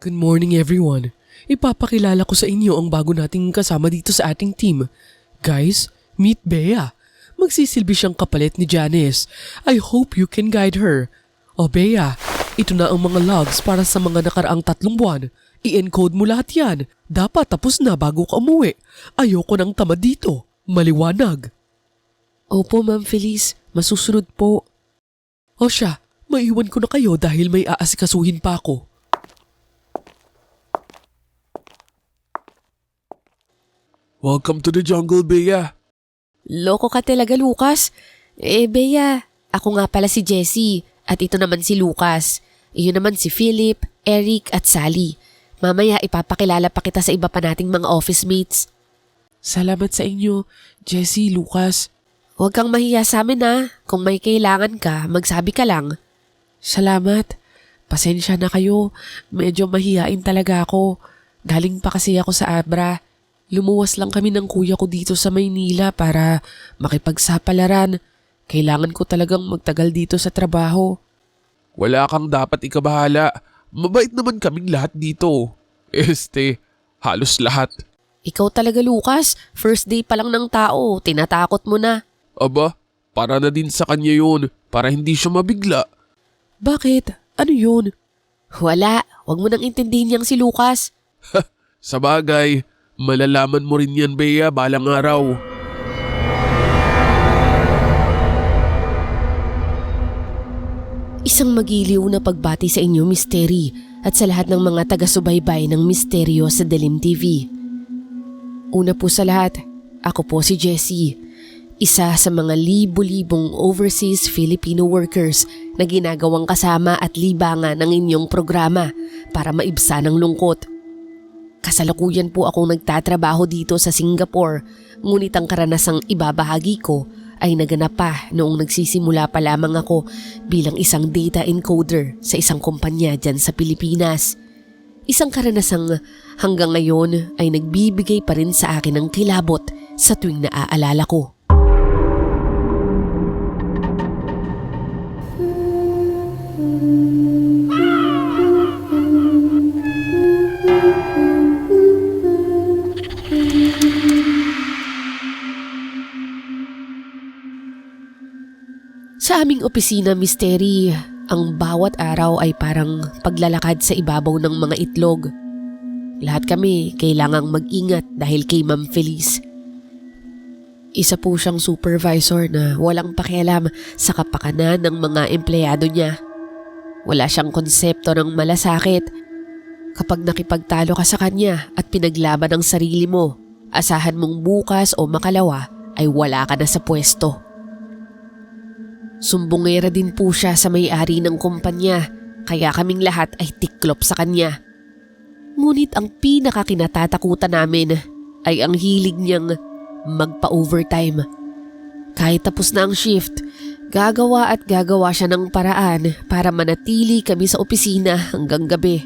Good morning everyone. Ipapakilala ko sa inyo ang bago nating kasama dito sa ating team. Guys, meet Bea. Magsisilbi siyang kapalit ni Janice. I hope you can guide her. O Bea, ito na ang mga logs para sa mga nakaraang 3 buwan. I-encode mo lahat yan. Dapat tapos na bago ka umuwi. Ayoko nang tamad dito. Maliwanag. Opo, Ma'am Feliz. Masusunod po. O siya, maiwan ko na kayo dahil may aasikasuhin pa ako. Welcome to the jungle, Bea. Loko ka talaga, Lucas. Bea, ako nga pala si Jessie at ito naman si Lucas. Iyon naman si Philip, Eric at Sally. Mamaya ipapakilala pa kita sa iba pa nating mga office mates. Salamat sa inyo, Jessie, Lucas. Huwag kang mahiya sa amin ha. Kung may kailangan ka, magsabi ka lang. Salamat. Pasensya na kayo. Medyo mahihain talaga ako. Galing pa kasi ako sa Abra. Lumuwas lang kami ng kuya ko dito sa Maynila para makipagsapalaran. Kailangan ko talagang magtagal dito sa trabaho. Wala kang dapat ikabahala. Mabait naman kaming lahat dito. Halos lahat. Ikaw talaga, Lucas. First day pa lang ng tao, tinatakot mo na. Aba, para na din sa kanya yun. Para hindi siya mabigla. Bakit? Ano yun? Wala, wag mo nang intindihin niyang si Lucas. Sa bagay, malalaman mo rin yan, Bea, balang araw. Isang magiliw na pagbati sa inyo, Misteri, at sa lahat ng mga taga-subaybay ng Misteryo sa Dilim TV. Una po sa lahat, ako po si Jessie, isa sa mga libo-libong overseas Filipino workers na ginagawang kasama at libangan ng inyong programa para maibsan ang lungkot. Kasalukuyan po akong nagtatrabaho dito sa Singapore, ngunit ang karanasang ibabahagi ko ay naganap pa noong nagsisimula pa lamang ako bilang isang data encoder sa isang kumpanya dyan sa Pilipinas. Isang karanasang hanggang ngayon ay nagbibigay pa rin sa akin ng kilabot sa tuwing naaalala ko. Sa aming opisina, Misteri, ang bawat araw ay parang paglalakad sa ibabaw ng mga itlog. Lahat kami kailangang mag-ingat dahil kay Ma'am Feliz. Isa po siyang supervisor na walang pakialam sa kapakanan ng mga empleyado niya. Wala siyang konsepto ng malasakit. Kapag nakipagtalo ka sa kanya at pinaglaban ang sarili mo, asahan mong bukas o makalawa ay wala ka na sa pwesto. Sumbongera din po siya sa may-ari ng kumpanya, kaya kaming lahat ay tiklop sa kanya. Ngunit ang pinakakinatatakutan namin ay ang hilig niyang magpa-overtime. Kahit tapos na ang shift, gagawa at gagawa siya ng paraan para manatili kami sa opisina hanggang gabi.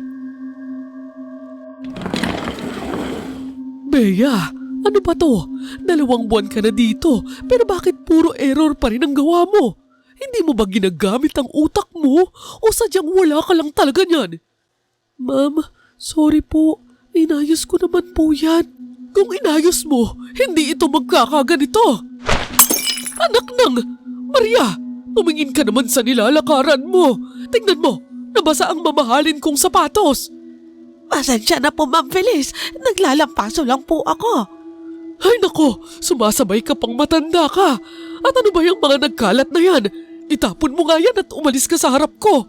Bea, ano ba to? 2 buwan ka na dito, pero bakit puro error pa rin ang gawa mo? Hindi mo ba ginagamit ang utak mo o sadyang wala ka lang talaga niyan? Ma'am, sorry po. Inayos ko naman po yan. Kung inayos mo, hindi ito magkakaganito. Anak ng Maria, tumingin ka naman sa nilalakaran mo. Tingnan mo, nabasa ang mamahalin kong sapatos. Pasensya na po, Ma'am Feliz. Naglalampaso lang po ako. Ay nako, sumasabay ka pang matanda ka. At ano ba yung mga nagkalat na yan? Itapon mo nga yan at umalis ka sa harap ko.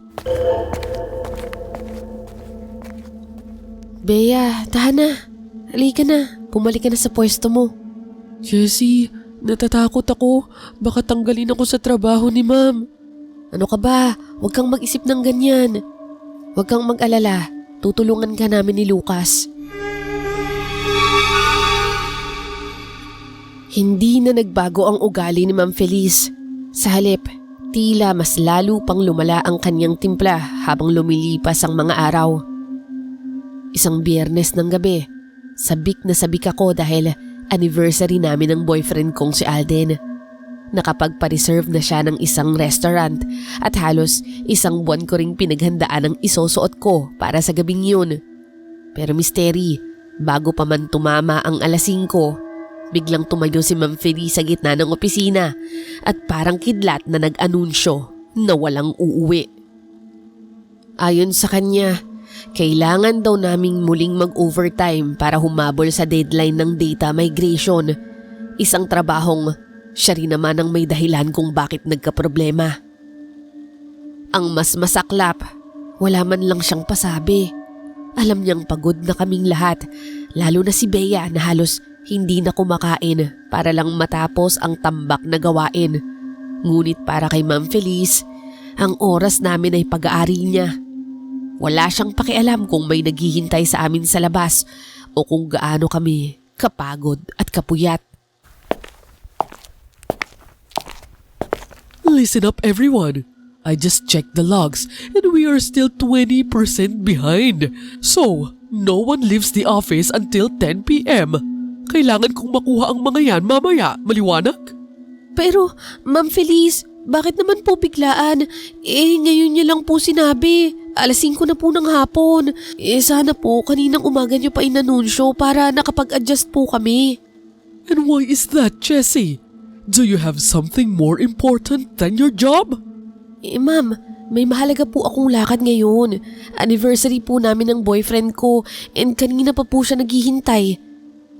Bea, tahan na. Halika na, pumalik ka na sa pwesto mo. Jessie, natatakot ako. Baka tanggalin ako sa trabaho ni Ma'am. Ano ka ba? Huwag kang mag-isip ng ganyan. Huwag kang mag-alala. Tutulungan ka namin ni Lucas. Hindi na nagbago ang ugali ni Ma'am Feliz. Sa halip, tila mas lalo pang lumala ang kanyang timpla habang lumilipas ang mga araw. Isang Biyernes ng gabi, sabik na sabik ako dahil anniversary namin ng boyfriend kong si Alden. Nakapagpa-reserve na siya ng isang restaurant at halos 1 buwan ko ring pinaghandaan ang isusuot ko para sa gabing yun. Pero Misteri, bago pa man tumama ang alas 5, biglang tumayo si Ma'am Feliz sa gitna ng opisina at parang kidlat na nag-anunsyo na walang uuwi. Ayon sa kanya, kailangan daw naming muling mag-overtime para humabol sa deadline ng data migration. Isang trabahong siya rin naman ang may dahilan kung bakit nagkaproblema. Ang mas masaklap, wala man lang siyang pasabi. Alam niyang pagod na kaming lahat, lalo na si Bea na halos hindi na kumakain para lang matapos ang tambak na gawain. Ngunit para kay Ma'am Feliz, ang oras namin ay pag-aari niya. Wala siyang pakialam kung may naghihintay sa amin sa labas o kung gaano kami kapagod at kapuyat. Listen up everyone. I just checked the logs and we are still 20% behind. So, no one leaves the office until 10 p.m. Kailangan kong makuha ang mga yan mamaya, maliwanag? Pero, Ma'am Feliz, bakit naman po biglaan? Ngayon niya lang po sinabi. Alas 5 na po ng hapon. Sana po kaninang umaga niyo pa inanunsyo para nakapag-adjust po kami. And why is that, Jessie? Do you have something more important than your job? Ma'am, may mahalaga po akong lakad ngayon. Anniversary po namin ng boyfriend ko and kanina pa po siya naghihintay.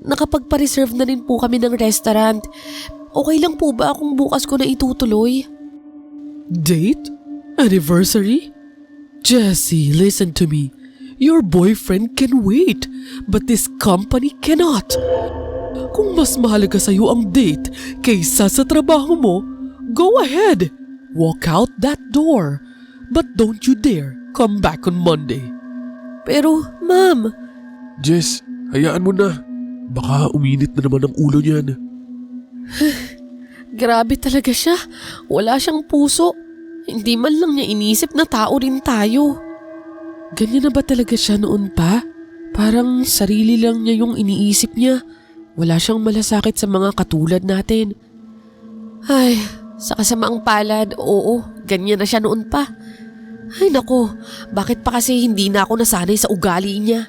Nakapagpa-reserve na rin po kami ng restaurant. Okay lang po ba kung bukas ko na itutuloy? Date? Anniversary? Jessie, listen to me. Your boyfriend can wait, but this company cannot. Kung mas mahalaga sa'yo ang date kaysa sa trabaho mo, go ahead. Walk out that door. But don't you dare come back on Monday. Pero, Ma'am, Jess, hayaan mo na. Baka uminit na naman ang ulo niyan. grabe talaga siya. Wala siyang puso. Hindi man lang niya inisip na tao rin tayo. Ganyan na ba talaga siya noon pa? Parang sarili lang niya yung iniisip niya. Wala siyang malasakit sa mga katulad natin. Ay, sa kasamaang palad, oo, ganyan na siya noon pa. Ay nako, bakit pa kasi hindi na ako nasanay sa ugali niya?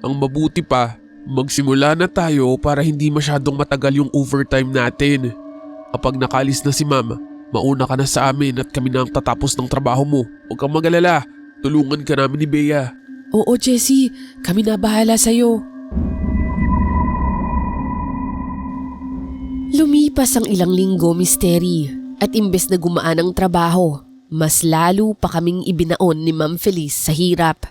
Ang mabuti pa, magsimula na tayo para hindi masyadong matagal yung overtime natin. Kapag nakalis na si Ma'am, mauna ka na sa amin at kami na ang tatapos ng trabaho mo. Huwag kang mag-alala, tulungan ka namin ni Bea. Oo, Jessie, kami na bahala sa'yo. Lumipas ang ilang linggo, Misteri, at imbes na gumaan ang trabaho, mas lalo pa kaming ibinaon ni Ma'am Feliz sa hirap.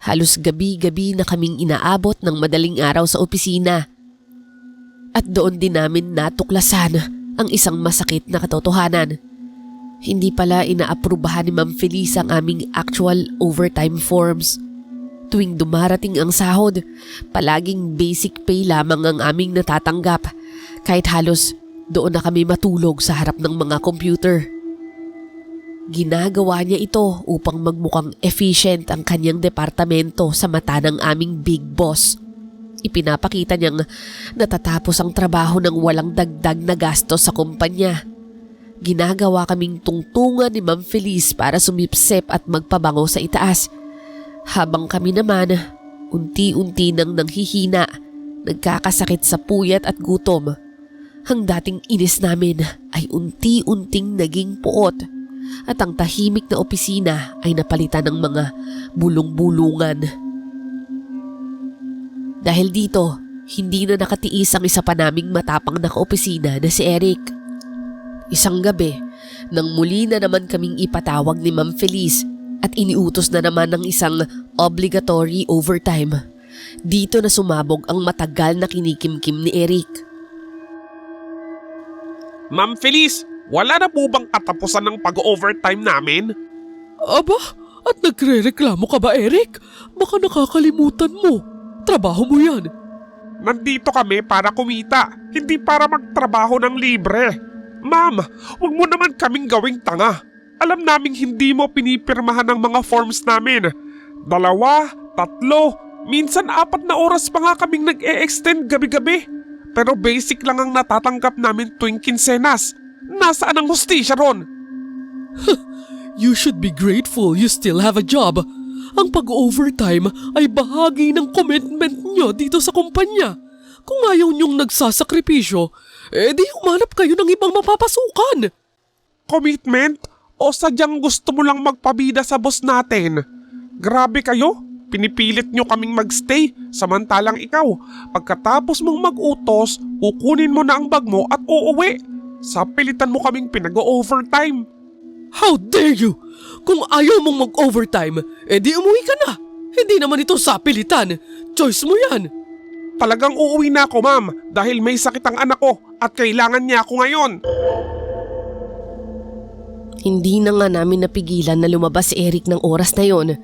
Halos gabi-gabi na kaming inaabot ng madaling araw sa opisina. At doon din namin natuklasan ang isang masakit na katotohanan. Hindi pala inaaprubahan ni Ma'am Feliz ang aming actual overtime forms. Tuwing dumarating ang sahod, palaging basic pay lamang ang aming natatanggap. Kahit halos doon na kami matulog sa harap ng mga computer. Ginagawa niya ito upang magmukhang efficient ang kanyang departamento sa mata ng aming big boss. Ipinapakita niyang natatapos ang trabaho ng walang dagdag na gastos sa kumpanya. Ginagawa kaming tungtungan ni Ma'am Feliz para sumipsip at magpabango sa itaas. Habang kami naman, unti-unti nang nanghihina, nagkakasakit sa puyat at gutom. Ang dating inis namin ay unti-unting naging puot at ang tahimik na opisina ay napalitan ng mga bulong-bulungan. Dahil dito, hindi na nakatiis ang isa pa naming matapang na kaopisina na si Eric. Isang gabi, nang muli na naman kaming ipatawag ni Ma'am Feliz at iniutos na naman ng isang obligatory overtime, dito na sumabog ang matagal na kinikimkim ni Eric. Ma'am Feliz, wala na po bang katapusan ng pag-overtime namin? Aba, at nagre-reklamo ka ba, Eric? Baka nakakalimutan mo. Trabaho mo yan. Nandito kami para kumita, hindi para magtrabaho ng libre. Ma'am, huwag mo naman kaming gawing tanga. Alam naming hindi mo pinipirmahan ang mga forms namin. 2, 3, minsan 4 na oras pa nga kaming nag-e-extend gabi-gabi. Pero basic lang ang natatanggap namin tuwing kinsenas. Nasaan ang hustisya ron? You should be grateful you still have a job. Ang pag-overtime ay bahagi ng commitment nyo dito sa kumpanya. Kung ayaw nyong nagsasakripisyo, di humanap kayo ng ibang mapapasukan. Commitment? O sadyang gusto mo lang magpabida sa boss natin? Grabe kayo, pinipilit nyo kaming magstay samantalang ikaw, pagkatapos mong mag-utos, kukunin mo na ang bag mo at uuwi. Sa pilitan mo kaming pinag-overtime. How dare you! Kung ayaw mong mag-overtime, di umuwi ka na. Hindi naman ito sapilitan. Choice mo yan. Talagang uuwi na ako, ma'am, dahil may sakit ang anak ko at kailangan niya ako ngayon. Hindi na nga namin napigilan na lumabas si Eric ng oras na yon.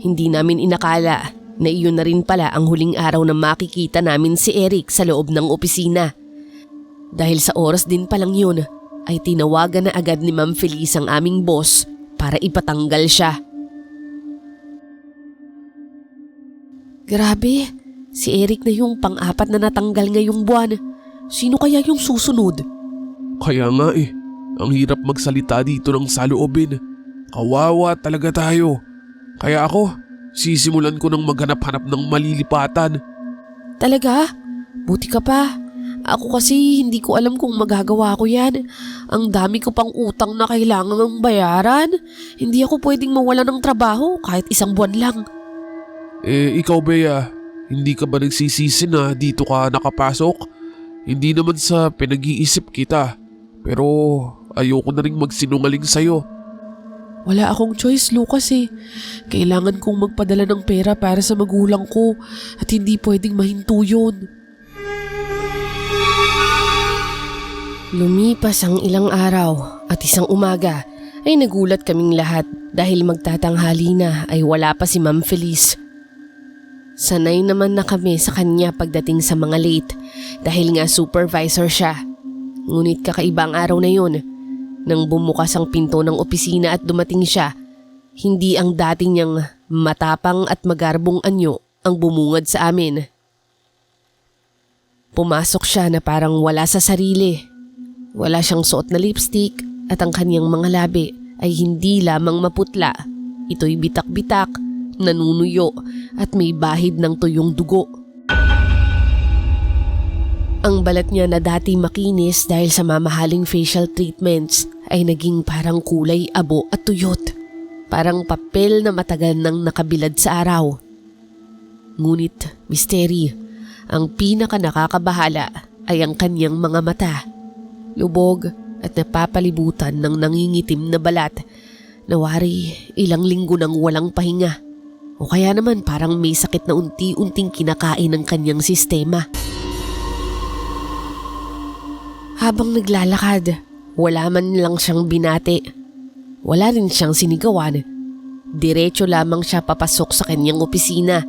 Hindi namin inakala na iyon na rin pala ang huling araw na makikita namin si Eric sa loob ng opisina. Dahil sa oras din palang yun, ay tinawagan na agad ni Ma'am Feliz ang aming boss para ipatanggal siya. Grabe, si Eric na yung pang-apat na natanggal ngayong buwan. Sino kaya yung susunod? Kaya nga ang hirap magsalita dito ng saloobin. Kawawa talaga tayo. Kaya ako, sisimulan ko ng maghanap-hanap ng malilipatan. Talaga? Buti ka pa. Ako kasi hindi ko alam kung magagawa ko yan. Ang dami ko pang utang na kailangan ng bayaran. Hindi ako pwedeng mawala ng trabaho kahit isang buwan lang. Ikaw Bea, hindi ka ba nagsisisi na dito ka nakapasok? Hindi naman sa pinag-iisip kita. Pero ayoko na rin magsinungaling sa'yo. Wala akong choice, Lucas Kailangan kong magpadala ng pera para sa magulang ko at hindi pwedeng mahinto yun. Lumipas ang ilang araw at isang umaga ay nagulat kaming lahat dahil magtatanghali na ay wala pa si Ma'am Feliz. Sanay naman na kami sa kanya pagdating sa mga late dahil nga supervisor siya. Ngunit kakaibang araw na yun, nang bumukas ang pinto ng opisina at dumating siya, hindi ang dati niyang matapang at magarbong anyo ang bumungad sa amin. Pumasok siya na parang wala sa sarili. Wala siyang suot na lipstick at ang kanyang mga labi ay hindi lamang maputla. Ito'y bitak-bitak, nanunuyo at may bahid ng tuyong dugo. Ang balat niya na dati makinis dahil sa mamahaling facial treatments ay naging parang kulay abo at tuyot. Parang papel na matagal nang nakabilad sa araw. Ngunit, misteri, ang pinaka nakakabahala ay ang kanyang mga mata. Lubog at napapalibutan ng nangingitim na balat na wari ilang linggo nang walang pahinga. O kaya naman parang may sakit na unti-unting kinakain ng kanyang sistema. Habang naglalakad, wala man lang siyang binati. Wala rin siyang sinigawan. Diretso lamang siya papasok sa kanyang opisina.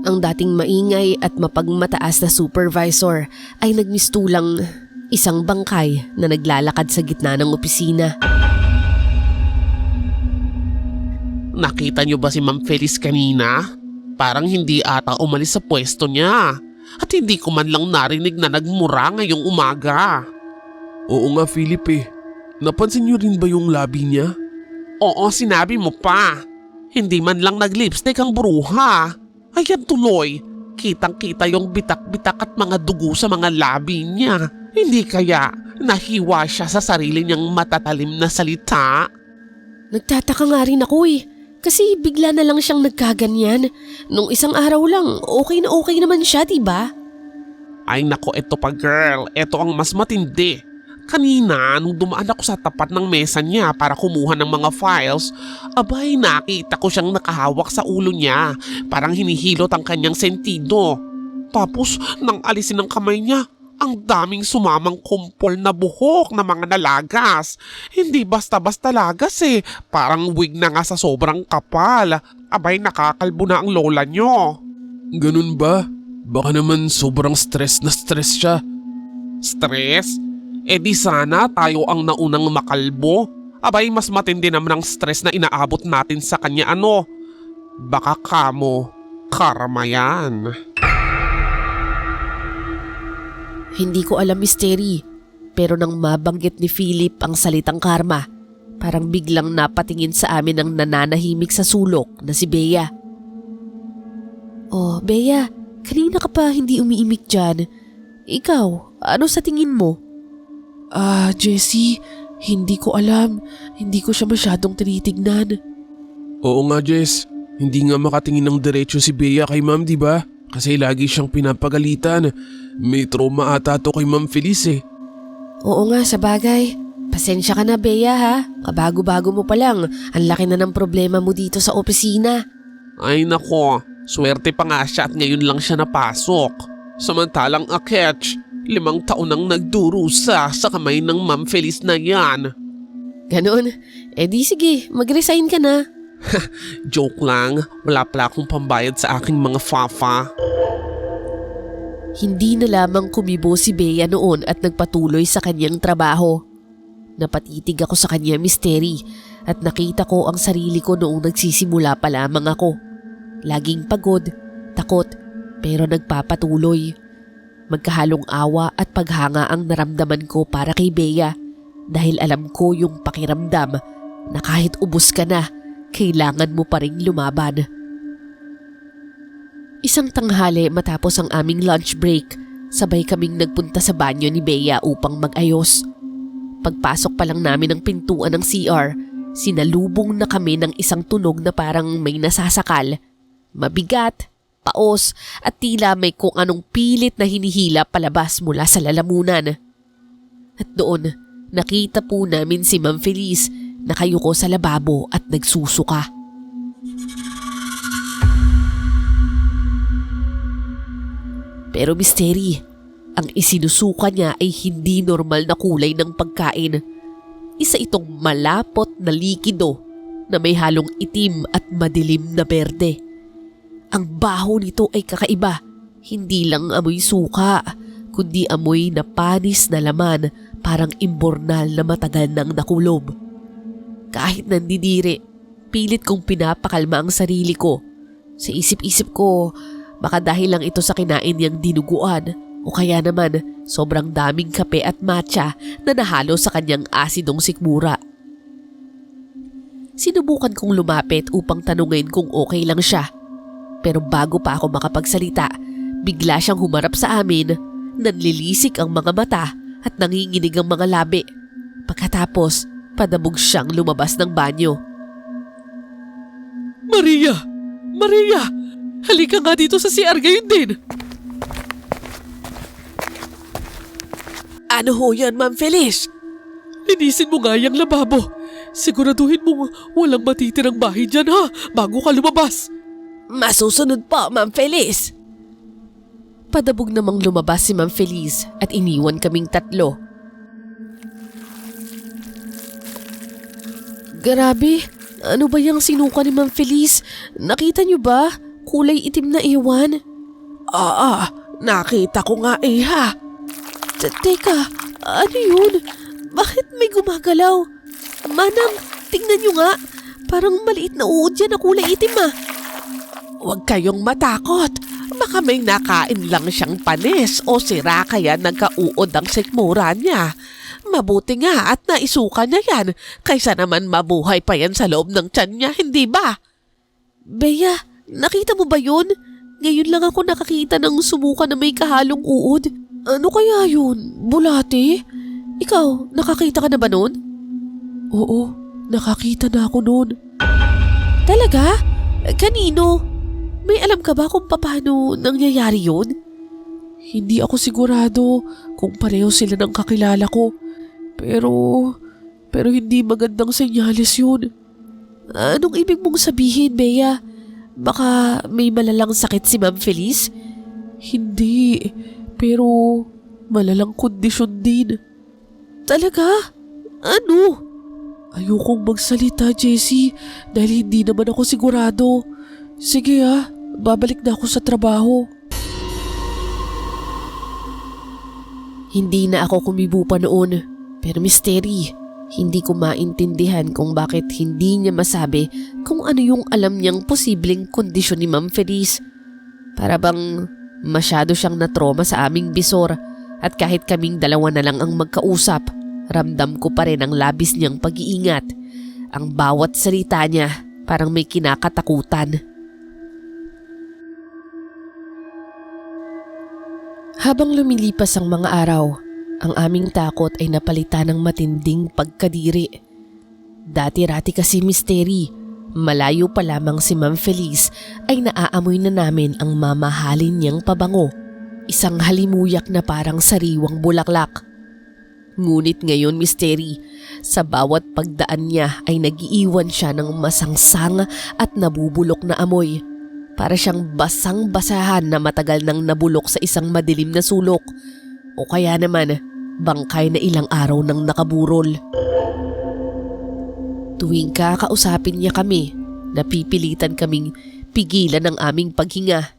Ang dating maingay at mapagmataas na supervisor ay nagmistulang isang bangkay na naglalakad sa gitna ng opisina. Nakita niyo ba si Ma'am Feliz kanina? Parang hindi ata umalis sa pwesto niya. At hindi ko man lang narinig na nagmura ngayong umaga. Oo nga Philip Napansin niyo rin ba yung labi niya? Oo, sinabi mo pa. Hindi man lang nag-lipstick ang bruha. Ayan tuloy, kitang-kita yung bitak-bitak at mga dugo sa mga labi niya. Hindi kaya nahiwa siya sa sarili niyang matatalim na salita? Nagtataka nga rin ako kasi bigla na lang siyang nagkaganyan. Nung isang araw lang, okay na okay naman siya, diba? Ay nako, eto pa girl, eto ang mas matindi. Kanina, nung dumaan ako sa tapat ng mesa niya para kumuha ng mga files, abay nakita ko siyang nakahawak sa ulo niya. Parang hinihilot ang kanyang sentido. Tapos, nang alisin ang kamay niya, ang daming sumamang kumpol na buhok na mga nalagas. Hindi basta-basta lagas Parang wig na nga sa sobrang kapal. Abay nakakalbo na ang lola nyo. Ganun ba? Baka naman sobrang stress na stress siya. Stress? Di sana tayo ang naunang makalbo. Abay mas matindi naman ang stress na inaabot natin sa kanya Baka kamo, karma yan. Hindi ko alam, misteri, pero nang mabanggit ni Philip ang salitang karma, Parang biglang napatingin sa amin ang nananahimik sa sulok na si Bea. Oh, Bea, kanina ka pa hindi umiimik dyan. Ikaw, ano sa tingin mo? Jessie, hindi ko alam. Hindi ko siya masyadong tinitignan. Oo nga, Jess. Hindi nga makatingin ng diretso si Bea kay ma'am, di ba? Kasi lagi siyang pinapagalitan. May trauma ata to kay Ma'am Feliz eh. Oo nga, sa bagay. Pasensya ka na, Bea ha. Kabago-bago mo pa lang. Ang laki na ng problema mo dito sa opisina. Ay nako, swerte pa nga siya at ngayon lang siya napasok. Samantalang Aketch, 5 taon nang nagdurusa sa kamay ng Ma'am Feliz na yan. Ganon? Di sige, mag-resign ka na. Joke lang, wala pala akong pambayad sa aking mga fafa. Hindi na lamang kumibo si Bea noon at nagpatuloy sa kanyang trabaho. Napatitig ako sa kanya, Misteri, at nakita ko ang sarili ko noong nagsisimula pa lamang ako. Laging pagod, takot, pero nagpapatuloy. Magkahalong awa at paghanga ang naramdaman ko para kay Bea dahil alam ko yung pakiramdam na kahit ubos ka na, kailangan mo pa ring lumaban. Isang tanghali matapos ang aming lunch break, sabay kaming nagpunta sa banyo ni Bea upang mag-ayos. Pagpasok pa lang namin ng pintuan ng CR, sinalubong na kami ng isang tunog na parang may nasasakal. Mabigat, paos at tila may kung anong pilit na hinihila palabas mula sa lalamunan. At doon, nakita po namin si Ma'am Feliz nakayuko sa lababo at nagsusuka. Pero Misteri, ang isinusuka niya ay hindi normal na kulay ng pagkain. Isa itong malapot na likido na may halong itim at madilim na berde. Ang baho nito ay kakaiba. Hindi lang amoy suka, kundi amoy na panis na laman, parang imbornal na matagal nang nakulob. Kahit nandidiri, pilit kong pinapakalma ang sarili ko. Sa isip-isip ko, baka dahil lang ito sa kinain niyang dinuguan o kaya naman sobrang daming kape at matcha na nahalo sa kanyang asidong sikmura. Sinubukan kong lumapit upang tanungin kung okay lang siya. Pero bago pa ako makapagsalita, bigla siyang humarap sa amin, nanlilisik ang mga mata at nanginginig ang mga labi. Pagkatapos, padabog siyang lumabas ng banyo. Maria! Maria! Halika nga dito sa CR ngayon din! Ano ho yan, Ma'am Feliz? Linisin mo nga yung lababo. Siguraduhin mong walang matitirang bahay dyan ha, bago ka lumabas. Masusunod po, Ma'am Feliz. Padabog namang lumabas si Ma'am Feliz at iniwan kaming tatlo. Grabe, ano ba yung sinuka ni Ma'am Feliz? Nakita niyo ba? Kulay itim na iwan. Nakita ko nga ha. Teka, ano yun? Bakit may gumagalaw? Manang, tingnan niyo nga. Parang maliit na uod yan na kulay itim Huwag kayong matakot. Baka may nakain lang siyang panis o sira kaya nagkauod ang sikmura niya. Mabuti nga at naisuka niya yan kaysa naman mabuhay pa yan sa loob ng tiyan niya, hindi ba? Bea, nakita mo ba yun? Ngayon lang ako nakakita ng sumuka na may kahalong uod. Ano kaya yun? Bulate? Ikaw, nakakita ka na ba nun? Oo, nakakita na ako noon. Talaga? Kanino? May alam ka ba kung paano nangyayari yun? Hindi ako sigurado kung pareho sila ng kakilala ko. Pero hindi magandang senyales yun. Anong ibig mong sabihin, Bea? Baka may malalang sakit si Ma'am Feliz? Hindi, pero malalang kondisyon din. Talaga? Ano? Ayokong magsalita, Jessie, dahil hindi naman ako sigurado. Sige babalik na ako sa trabaho. Hindi na ako kumibo pa noon, pero Misteri, hindi ko maintindihan kung bakit hindi niya masabi kung ano yung alam niyang posibleng kondisyon ni Ma'am Feliz. Para bang masyado siyang natroma sa aming bisor at kahit kaming dalawa na lang ang magkausap, ramdam ko pa rin ang labis niyang pag-iingat Ang bawat salita niya parang may kinakatakutan. Habang lumilipas ang mga araw, ang aming takot ay napalitan ng matinding pagkadiri. Dati-rati kasi misteri, malayo pa lamang si Ma'am Feliz ay naaamoy na namin ang mamahalin niyang pabango. Isang halimuyak na parang sariwang bulaklak. Ngunit ngayon misteri, sa bawat pagdaan niya ay nagiiwan siya ng masangsang at nabubulok na amoy. Para siyang basang-basahan na matagal nang nabulok sa isang madilim na sulok o kaya naman bangkay na ilang araw nang nakaburol. Tuwing kakausapin niya kami, napipilitan kaming pigilan ang aming paghinga.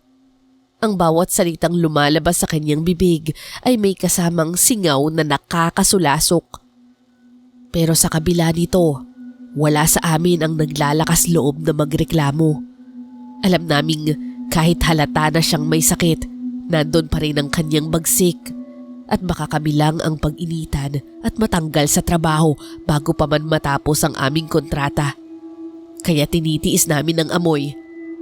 Ang bawat salitang lumalabas sa kanyang bibig ay may kasamang singaw na nakakasulasok. Pero sa kabila nito, wala sa amin ang naglalakas loob na magreklamo. Alam naming kahit halata na siyang may sakit, nandun pa rin ang kanyang bagsik at baka kami lang ang pag-initan at matanggal sa trabaho bago pa man matapos ang aming kontrata. Kaya tinitiis namin ang amoy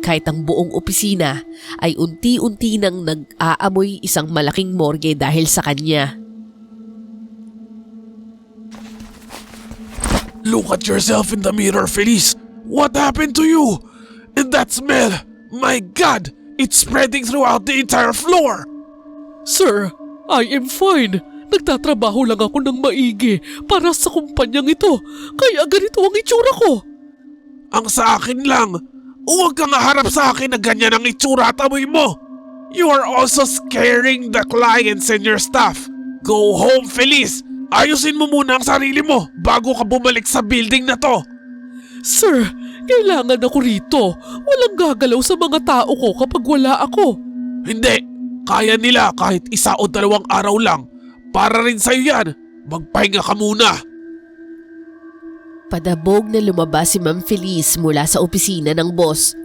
kahit ang buong opisina ay unti-unti nang nag-aamoy isang malaking morgue dahil sa kanya. Look at yourself in the mirror, Feliz. What happened to you? And that smell, my God, it's spreading throughout the entire floor. Sir, I am fine. Nagtatrabaho lang ako ng maigi para sa kumpanyang ito. Kaya ganito ang itsura ko. Ang sa akin lang, huwag kang harap sa akin na ganyan ang itsura at amoy mo. You are also scaring the clients and your staff. Go home, Feliz. Ayusin mo muna ang sarili mo bago ka bumalik sa building na to. Sir, kailangan ako rito. Walang gagalaw sa mga tao ko kapag wala ako. Hindi, kaya nila kahit 1 o 2 araw lang. Para rin sa'yo yan, magpahinga ka muna. Padabog na lumabas si Ma'am Feliz mula sa opisina ng boss.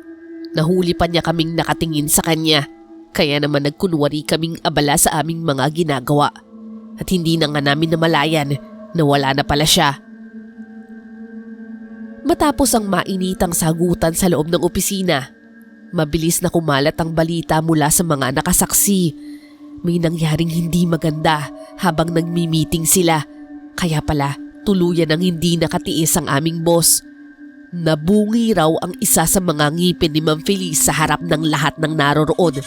Nahuli pa niya kaming nakatingin sa kanya. Kaya naman nagkunwari kaming abala sa aming mga ginagawa. At hindi na nga namin namalayan na wala na pala siya. Matapos ang mainitang sagutan sa loob ng opisina, mabilis na kumalat ang balita mula sa mga nakasaksi. May nangyaring hindi maganda habang nagmi-meeting sila. Kaya pala, tuluyan ang hindi nakatiis ang aming boss. Nabungi raw ang isa sa mga ngipin ni Ma'am Feliz sa harap ng lahat ng naroroon.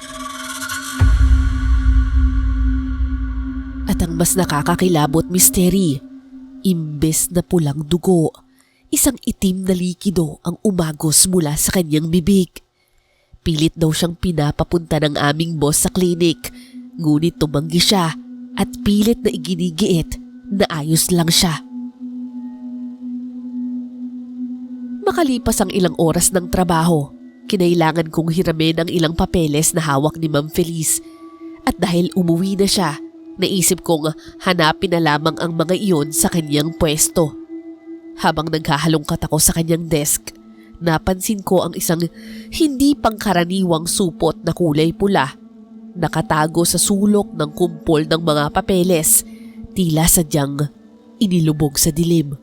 At ang mas nakakakilabot misteri, imbes na pulang dugo, isang itim na likido ang umagos mula sa kanyang bibig. Pilit daw siyang pinapapunta ng aming boss sa klinik, ngunit tumanggi siya at pilit na iginigiit na ayos lang siya. Makalipas ang ilang oras ng trabaho, kinailangan kong hiramin ang ilang papeles na hawak ni Ma'am Feliz. At dahil umuwi na siya, naisip kong hanapin na lamang ang mga iyon sa kanyang pwesto. Habang naghahalongkat ako sa kanyang desk, napansin ko ang isang hindi pangkaraniwang supot na kulay pula. Nakatago sa sulok ng kumpol ng mga papeles, tila sadyang inilubog sa dilim.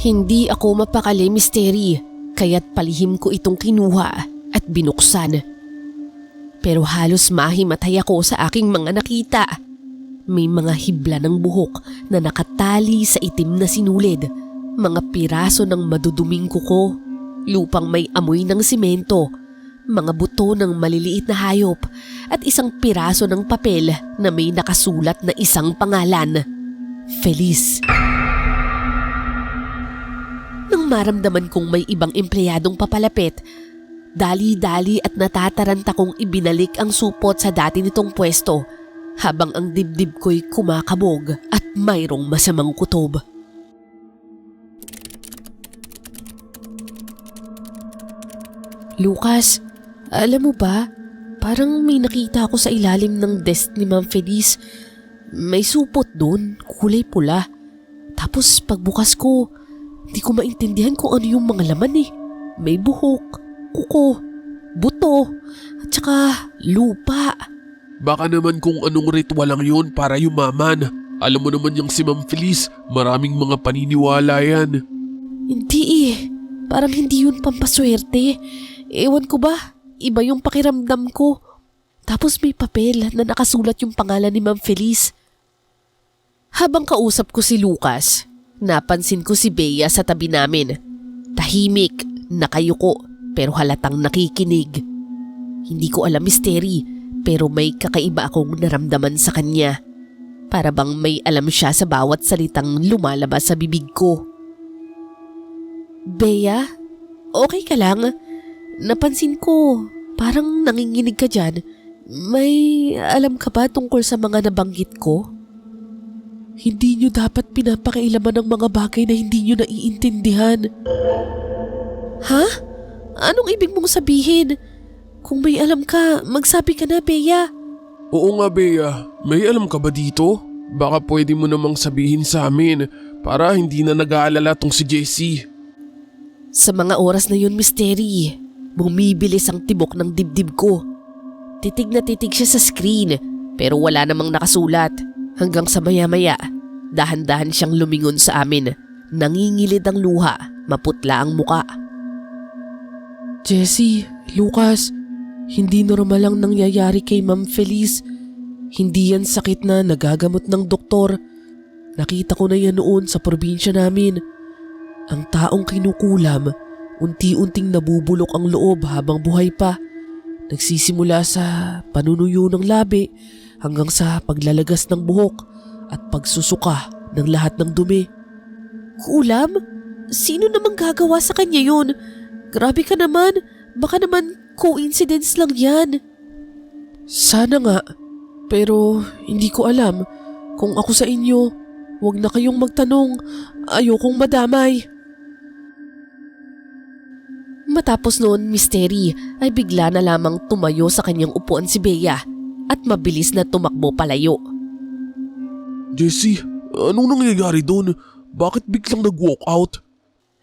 Hindi ako mapakali misteri, kaya't palihim ko itong kinuha at binuksan. Pero halos mahimatay ako sa aking mga nakita. May mga hibla ng buhok na nakatali sa itim na sinulid, mga piraso ng maduduming kuko, lupang may amoy ng simento, mga buto ng maliliit na hayop, at isang piraso ng papel na may nakasulat na isang pangalan, Feliz. Nang maramdaman kong may ibang empleyadong papalapit, dali-dali at natataranta kong ibinalik ang supot sa dati nitong pwesto habang ang dibdib ko'y kumakabog at mayroong masamang kutob. Lucas, alam mo ba, parang may nakita ako sa ilalim ng desk ni Ma'am Feliz. May supot doon, kulay pula. Tapos pagbukas ko, di ko maintindihan kung ano yung mga laman eh. May buhok, kuko, buto, at saka lupa. Baka naman kung anong ritual lang yun para yumaman. Alam mo naman yung si Ma'am Feliz, maraming mga paniniwala yan. Hindi eh. Parang hindi yun pampaswerte. Ewan ko ba, iba yung pakiramdam ko. Tapos may papel na nakasulat yung pangalan ni Ma'am Feliz. Habang kausap ko si Lucas, napansin ko si Bea sa tabi namin. Tahimik, nakayuko, pero halatang nakikinig. Hindi ko alam misteri, pero may kakaiba akong naramdaman sa kanya. Para bang may alam siya sa bawat salitang lumalabas sa bibig ko. Bea, okay ka lang? Napansin ko, parang nanginginig ka dyan. May alam ka ba tungkol sa mga nabanggit ko? Hindi nyo dapat pinapakailaman ng mga bagay na hindi nyo naiintindihan. Ha? Anong ibig mong sabihin? Kung may alam ka, magsabi ka na, Bea. Oo nga Bea, may alam ka ba dito? Baka pwede mo namang sabihin sa amin para hindi na nag-aalala tong si Jessie. Sa mga oras na yun, Misteri, bumibilis ang tibok ng dibdib ko. Titig na titig siya sa screen pero wala namang nakasulat. Hanggang sa maya-maya, dahan-dahan siyang lumingon sa amin. Nangingilid ang luha, maputla ang muka. Jessie, Lucas, hindi normal ang nangyayari kay Ma'am Feliz. Hindi yan sakit na nagagamot ng doktor. Nakita ko na yan noon sa probinsya namin. Ang taong kinukulam, unti-unting nabubulok ang loob habang buhay pa. Nagsisimula sa panunuyo ng labi hanggang sa paglalagas ng buhok at pagsusuka ng lahat ng dumi. Kulam? Sino namang gagawa sa kanya yun? Grabe ka naman, baka naman coincidence lang yan. Sana nga, pero hindi ko alam. Kung ako sa inyo, huwag na kayong magtanong. Ayokong madamay. Matapos noon, Misteri ay bigla na lamang tumayo sa kanyang upuan si Bea at mabilis na tumakbo palayo. Jessie, anong nangyayari doon? Bakit biglang nag-walk out?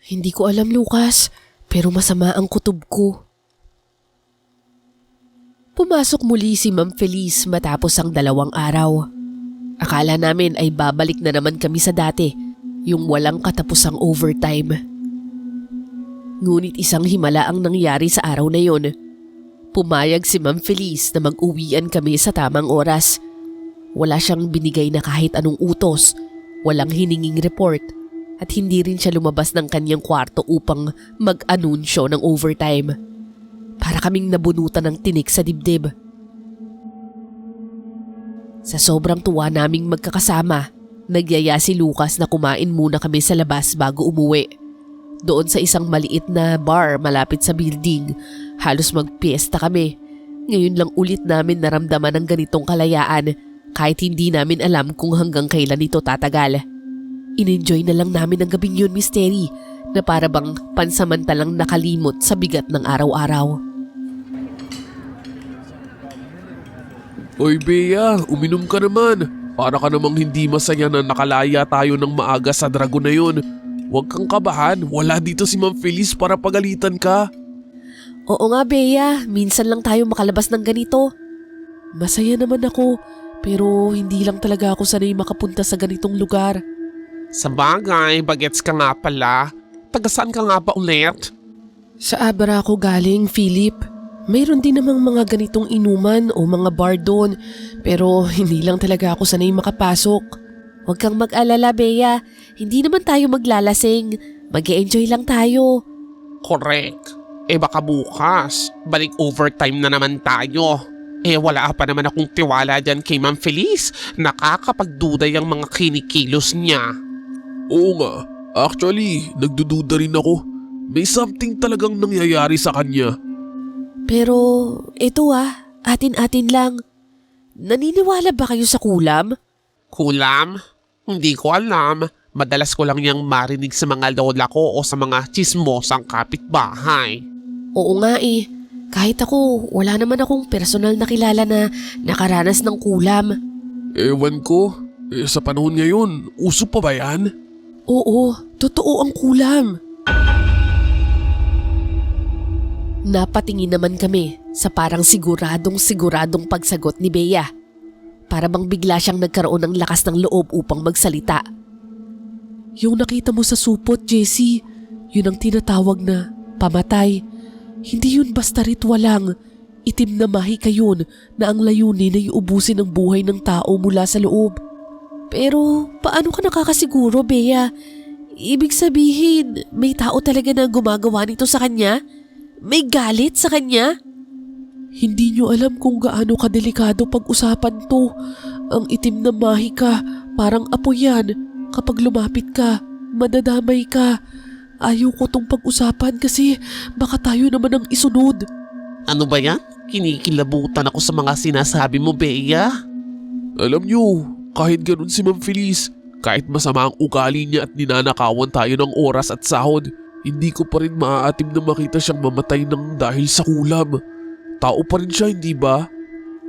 Hindi ko alam, Lucas, pero masama ang kutob ko. Pumasok muli si Ma'am Feliz matapos ang 2 araw. Akala namin ay babalik na naman kami sa dati, yung walang katapusang overtime. Ngunit isang himala ang nangyari sa araw na yon. Pumayag si Ma'am Feliz na mag-uwian kami sa tamang oras. Wala siyang binigay na kahit anong utos, walang hininging report, at hindi rin siya lumabas ng kanyang kwarto upang mag-anunsyo ng overtime. Para kaming nabunutan ng tinik sa dibdib. Sa sobrang tuwa naming magkakasama, nagyaya si Lucas na kumain muna kami sa labas bago umuwi. Doon sa isang maliit na bar malapit sa building, halos magpiesta kami. Ngayon lang ulit namin naramdaman ang ganitong kalayaan kahit hindi namin alam kung hanggang kailan ito tatagal. In-enjoy na lang namin ang gabing yun, Misteri, na para bang pansamantalang nakalimot sa bigat ng araw-araw. Oy Bea, uminom ka naman. Para ka namang hindi masaya na nakalaya tayo ng maaga sa dragon na yun. Huwag kang kabahan, wala dito si Ma'am Feliz para pagalitan ka. Oo nga, Bea, minsan lang tayo makalabas ng ganito. Masaya naman ako, pero hindi lang talaga ako sanay makapunta sa ganitong lugar. Sa bagay, bagets ka nga pala. Taga saan ka nga ba ulit? Sa Abra ako galing, Philip. Mayroon din namang mga ganitong inuman o mga bar doon, pero hindi lang talaga ako sanay makapasok. Huwag kang mag-alala, Bea. Hindi naman tayo maglalasing. Mag-e-enjoy lang tayo. Correct. Baka bukas, balik overtime na naman tayo. Wala pa naman akong tiwala dyan kay Ma'am Feliz. Nakakapagduday ang mga kinikilos niya. Oo nga, actually, nagdududa rin ako. May something talagang nangyayari sa kanya. Pero ito atin-atin lang. Naniniwala ba kayo sa kulam? Kulam? Hindi ko alam. Madalas ko lang niyang marinig sa mga lola ko o sa mga chismosang kapitbahay. Oo nga eh. Kahit ako, wala naman akong personal na kilala na nakaranas ng kulam. Ewan ko, sa panahon ngayon, uso pa ba yan? Oo, totoo ang kulam. Napatingin naman kami sa parang siguradong pagsagot ni Bea. Para bang bigla siyang nagkaroon ng lakas ng loob upang magsalita. Yung nakita mo sa supot, Jessie, yun ang tinatawag na pamatay. Hindi yun basta ritual lang. Itim na mahika yun na ang layunin ay ubusin ang buhay ng tao mula sa loob. Pero paano ka nakakasiguro, Bea? Ibig sabihin, may tao talaga na gumagawa nito sa kanya? May galit sa kanya? Hindi nyo alam kung gaano kadelikado pag-usapan to. Ang itim na mahika, parang apoy yan. Kapag lumapit ka, madadamay ka. Ayaw ko tong pag-usapan kasi baka tayo naman ang isunod. Ano ba yan? Kinikilabutan ako sa mga sinasabi mo, Bea. Alam nyo, kahit ganun si Ma'am Feliz, kahit masama ang ugali niya at ninanakawan tayo ng oras at sahod, hindi ko pa rin maaatim na makita siyang mamatay ng dahil sa kulam. Tao pa rin siya, hindi ba?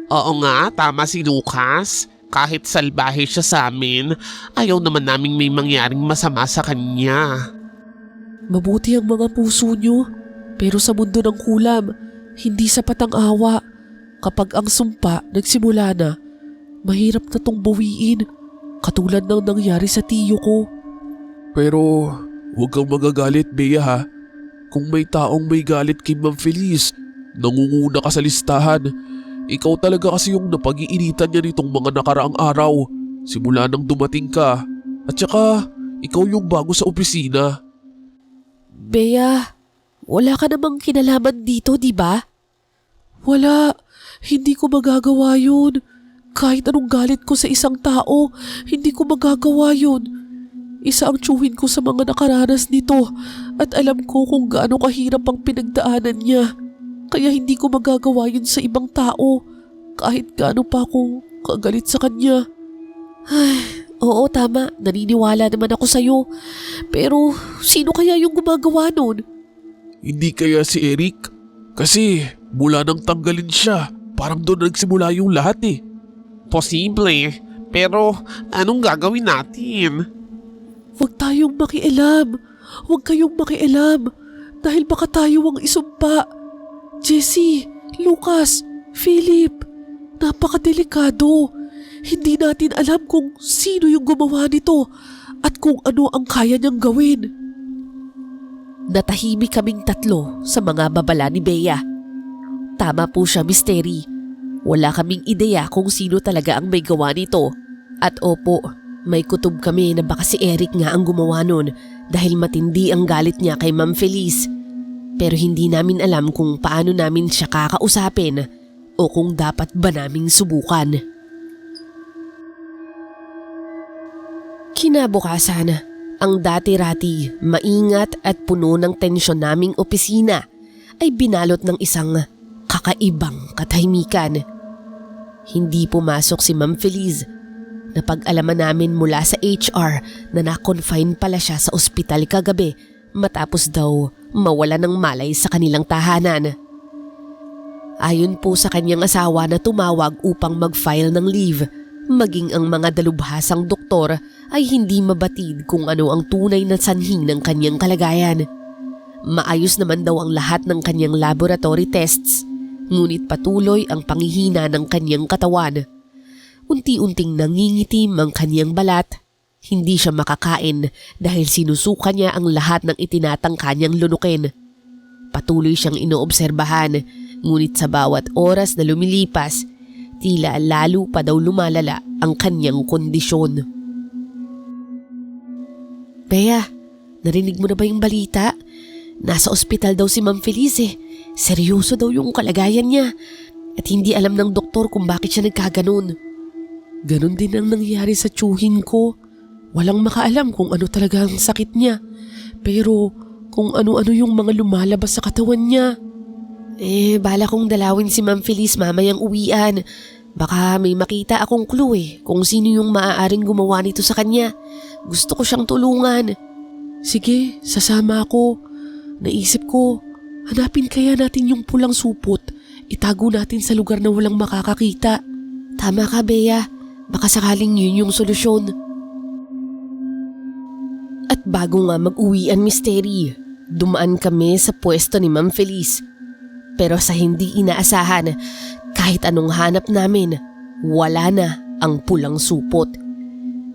Oo nga, tama si Lucas. Kahit salbahe siya sa amin, ayaw naman naming may mangyaring masama sa kanya. Mabuti ang mga puso nyo, pero sa mundo ng kulam, hindi sapat ang awa. Kapag ang sumpa nagsimula na, mahirap na tong bawiin, katulad ng nangyari sa tiyo ko. Pero huwag kang magagalit, Bea ha. Kung may taong may galit kay Ma'am Feliz, nangunguna ka sa listahan. Ikaw talaga kasi yung napag-iinitan niya nitong mga nakaraang araw, simula nang dumating ka. At saka, ikaw yung bago sa opisina. Bea, wala ka namang kinalaman dito, di ba? Wala, hindi ko magagawa yun. Kahit anong galit ko sa isang tao, hindi ko magagawa yun. Isa ang tsuhin ko sa mga nakaranas nito at alam ko kung gaano kahirap ang pinagdaanan niya. Kaya hindi ko magagawa yun sa ibang tao kahit gaano pa ako kagalit sa kanya. Ay, oo, tama. Naniniwala naman ako sa'yo. Pero sino kaya yung gumagawa nun? Hindi kaya si Eric? Kasi mula nang tanggalin siya, parang doon nagsimula yung lahat eh. Posible, pero anong gagawin natin? Huwag tayong makialam. Huwag kayong makialam. Dahil baka tayo ang isumpa. Jessie, Lucas, Philip, napakadelikado. Hindi natin alam kung sino yung gumawa nito at kung ano ang kaya niyang gawin. Natahimik kaming tatlo sa mga babala ni Bea. Tama po siya, Misteri. Wala kaming ideya kung sino talaga ang may gawa nito. At opo, may kutob kami na baka si Eric nga ang gumawa nun dahil matindi ang galit niya kay Ma'am Feliz. Pero hindi namin alam kung paano namin siya kakausapin o kung dapat ba naming subukan. Kinabukasan, ang dati-rati, maingat at puno ng tensyon naming opisina ay binalot ng isang kakaibang katahimikan. Hindi pumasok si Ma'am Feliz. Napag-alaman namin mula sa HR na na-confine pala siya sa ospital kagabi matapos daw mawala ng malay sa kanilang tahanan. Ayon po sa kanyang asawa na tumawag upang mag-file ng leave, maging ang mga dalubhasang doktor ay hindi mabatid kung ano ang tunay na sanhi ng kanyang kalagayan. Maayos naman daw ang lahat ng kanyang laboratory tests, ngunit patuloy ang panghihina ng kanyang katawan. Unti-unting nangingitim ang kanyang balat. Hindi siya makakain dahil sinusuka niya ang lahat ng itinatangka niyang lunukin. Patuloy siyang inoobserbahan, ngunit sa bawat oras na lumilipas, tila lalo pa daw lumalala ang kanyang kondisyon. Bea, narinig mo na ba yung balita? Nasa ospital daw si Ma'am Feliz eh. Seryoso daw yung kalagayan niya at hindi alam ng doktor kung bakit siya nagkaganon. Ganon din ang nangyari sa tsuhin ko. Walang makaalam kung ano talaga ang sakit niya. Pero kung ano-ano yung mga lumalabas sa katawan niya. Bala kong dalawin si Ma'am Feliz mamayang uwian. Baka may makita akong clue kung sino yung maaaring gumawa nito sa kanya. Gusto ko siyang tulungan. Sige, sasama ako. Naisip ko, hanapin kaya natin yung pulang supot. Itago natin sa lugar na walang makakakita. Tama ka, Bea. Baka sakaling yun yung solusyon. At bago nga mag-uwian, Misteri, dumaan kami sa pwesto ni Ma'am Feliz. Pero sa hindi inaasahan, kahit anong hanap namin, wala na ang pulang supot.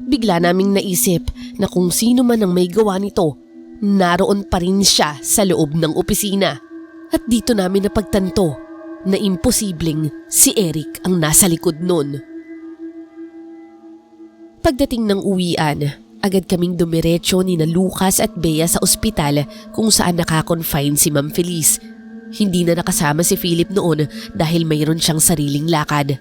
Bigla naming naisip na kung sino man ang may gawa nito, naroon pa rin siya sa loob ng opisina. At dito namin napagtanto na imposibleng si Eric ang nasa likod nun. Pagdating ng uwian, agad kaming dumiretso ni na Lucas at Bea sa ospital kung saan nakakonfine si Ma'am Feliz. Hindi na nakasama si Philip noon dahil mayroon siyang sariling lakad.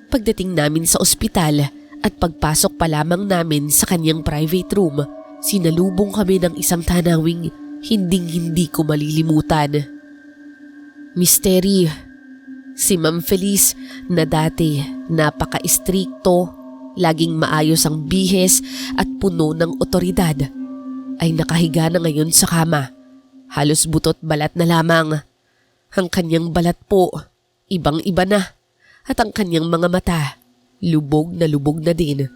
Pagdating namin sa ospital at pagpasok pa lamang namin sa kanyang private room, sinalubong kami ng isang tanawing hinding-hindi ko malilimutan. Misteri, si Ma'am Feliz na dati napaka-istrikto, laging maayos ang bihis at puno ng otoridad, ay nakahiga na ngayon sa kama. Halos butot balat na lamang. Ang kanyang balat po, ibang-iba na, at ang kanyang mga mata, lubog na din.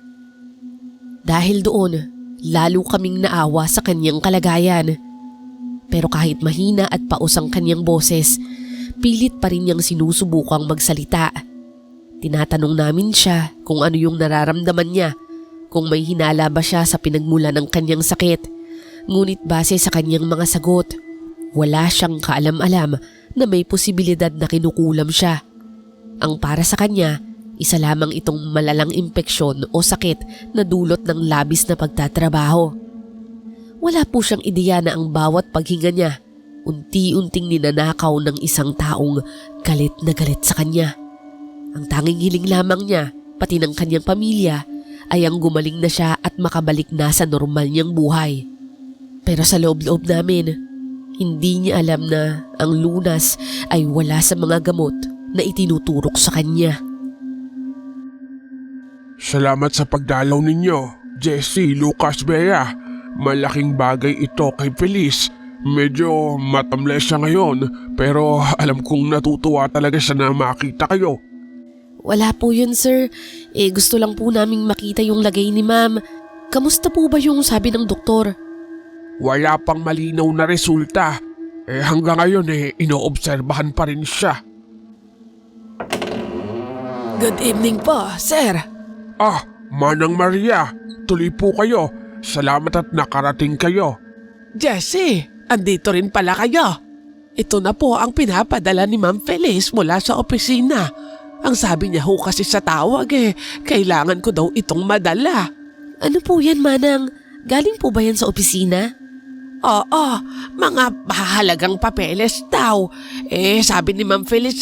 Dahil doon, lalo kaming naawa sa kanyang kalagayan. Pero kahit mahina at paus ang kanyang boses, pilit pa rin niyang sinusubukang magsalita. Tinatanong namin siya kung ano yung nararamdaman niya, kung may hinala ba siya sa pinagmula ng kanyang sakit. Ngunit base sa kanyang mga sagot, wala siyang kaalam-alam na may posibilidad na kinukulam siya. Ang para sa kanya, isa lamang itong malalang impeksyon o sakit na dulot ng labis na pagtatrabaho. Wala po siyang ideya na ang bawat paghinga niya, unti-unting ninanakaw ng isang taong galit na galit sa kanya. Ang tanging hiling lamang niya, pati ng kanyang pamilya, ay ang gumaling na siya at makabalik na sa normal niyang buhay. Pero sa loob-loob namin, hindi niya alam na ang lunas ay wala sa mga gamot na itinuturok sa kanya. Salamat sa pagdalaw ninyo, Jessie, Lucas, Bea. Malaking bagay ito kay Feliz. Medyo matamlay siya ngayon, pero alam kong natutuwa talaga siya na makita kayo. Wala po yun, sir. Gusto lang po naming makita yung lagay ni ma'am. Kamusta po ba yung sabi ng doktor? Wala pang malinaw na resulta. Hanggang ngayon inoobserbahan pa rin siya. Good evening po, sir. Manang Maria, tuloy po kayo. Salamat at nakarating kayo. Jessie, andito rin pala kayo. Ito na po ang pinapadala ni Ma'am Feliz mula sa opisina. Ang sabi niya ho kasi sa tawag kailangan ko daw itong madala. Ano po yan, Manang? Galing po ba yan sa opisina? Oo, mga mahalagang papeles daw. Sabi ni Ma'am Feliz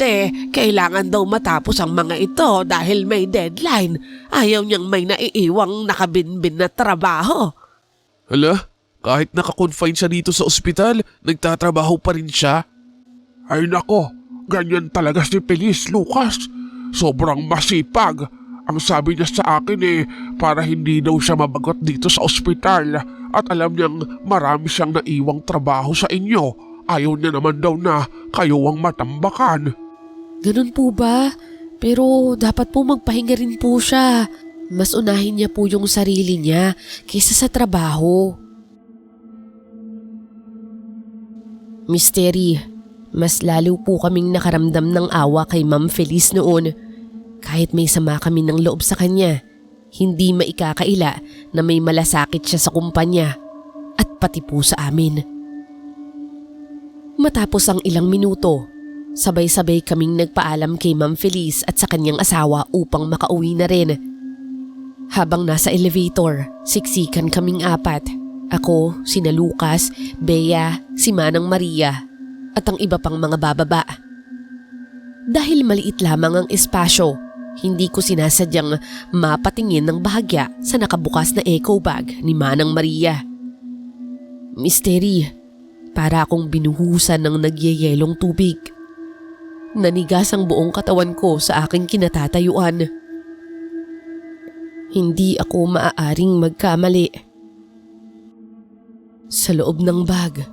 kailangan daw matapos ang mga ito dahil may deadline. Ayaw niyang may naiiwang nakabinbin na trabaho. Hala, kahit nakakonfine siya dito sa ospital, nagtatrabaho pa rin siya? Ay nako, ganyan talaga si Feliz, Lucas. Sobrang masipag. Ang sabi niya sa akin para hindi daw siya mabagot dito sa ospital at alam niyang marami siyang naiwang trabaho sa inyo. Ayaw niya naman daw na kayo ang matambakan. Ganun po ba? Pero dapat po magpahinga rin po siya. Mas unahin niya po yung sarili niya kaysa sa trabaho. Misteri, mas lalo po kaming nakaramdam ng awa kay Ma'am Feliz noon. Kahit may sama kami ng loob sa kanya, hindi maikakaila na may malasakit siya sa kumpanya at pati po sa amin. Matapos ang ilang minuto, sabay-sabay kaming nagpaalam kay Ma'am Feliz at sa kanyang asawa upang makauwi na rin. Habang nasa elevator, siksikan kaming apat. Ako, sina Lucas, Bea, si Manang Maria at ang iba pang mga bababa. Dahil maliit lamang ang espasyo, hindi ko sinasadyang mapatingin ng bahagya sa nakabukas na eco bag ni Manang Maria. Misteri, para akong binuhusan ng nagyayelong tubig. Nanigas ang buong katawan ko sa aking kinatatayuan. Hindi ako maaaring magkamali. Sa loob ng bag,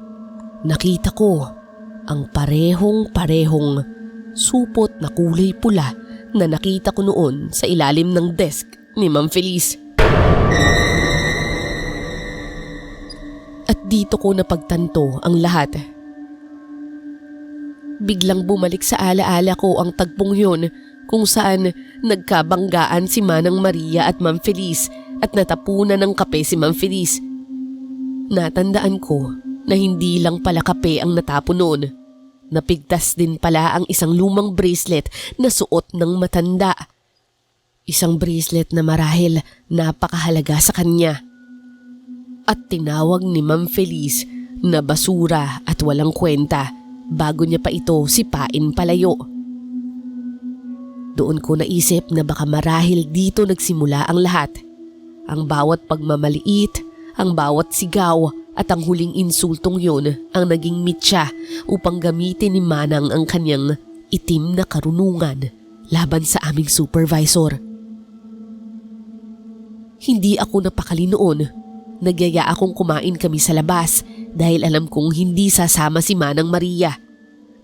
nakita ko ang parehong supot na kulay pula na nakita ko noon sa ilalim ng desk ni Ma'am Feliz. At dito ko napagtanto ang lahat. Biglang bumalik sa alaala ko ang tagpong yun kung saan nagkabanggaan si Manang Maria at Ma'am Feliz at natapunan ng kape si Ma'am Feliz. Natandaan ko na hindi lang pala kape ang natapon noon. Napigtas din pala ang isang lumang bracelet na suot ng matanda. Isang bracelet na marahil napakahalaga sa kanya. At tinawag ni Ma'am Feliz na basura at walang kwenta bago niya pa ito sipain palayo. Doon ko naisip na baka marahil dito nagsimula ang lahat. Ang bawat pagmamaliit, ang bawat sigaw at ang huling insultong yun ang naging mitya upang gamitin ni Manang ang kanyang itim na karunungan laban sa aming supervisor. Hindi ako napakali noon. Nagyaya akong kumain kami sa labas dahil alam kong hindi sasama si Manang Maria.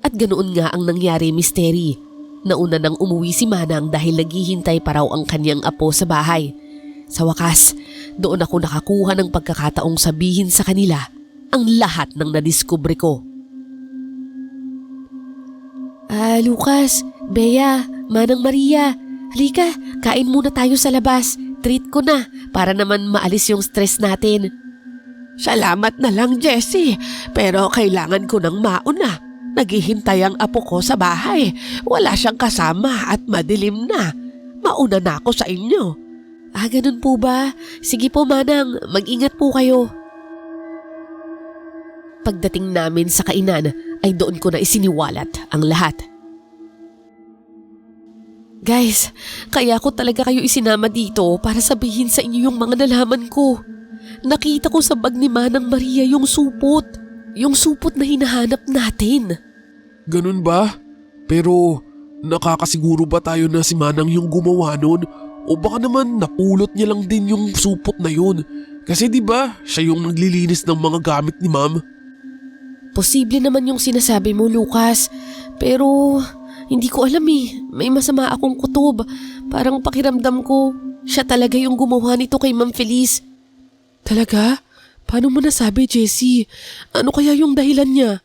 At ganoon nga ang nangyari, Misteri. Nauna nang umuwi si Manang dahil naghihintay pa raw ang kanyang apo sa bahay. Sa wakas, doon ako nakakuha ng pagkakataong sabihin sa kanila ang lahat ng nadiskubre ko. Lucas, Bea, Manang Maria, halika, kain muna tayo sa labas. Treat ko na para naman maalis yung stress natin. Salamat na lang, Jessie, pero kailangan ko ng mauna. Naghihintay ang apo ko sa bahay. Wala siyang kasama at madilim na. Mauna na ako sa inyo. Ganun po ba? Sige po, Manang, mag-ingat po kayo. Pagdating namin sa kainan ay doon ko na isiniwalat ang lahat. Guys, kaya ko talaga kayo isinama dito para sabihin sa inyo yung mga nalaman ko. Nakita ko sa bag ni Manang Maria yung supot. Yung supot na hinahanap natin. Ganun ba? Pero nakakasiguro ba tayo na si Manang yung gumawa nun? O baka naman napulot niya lang din yung supot na yun? Kasi di ba siya yung naglilinis ng mga gamit ni Ma'am? Posible naman yung sinasabi mo, Lucas. Pero hindi ko alam eh. May masama akong kutob. Parang pakiramdam ko, siya talaga yung gumawa nito kay Ma'am Feliz. Talaga? Paano mo nasabi, Jessie? Ano kaya yung dahilan niya?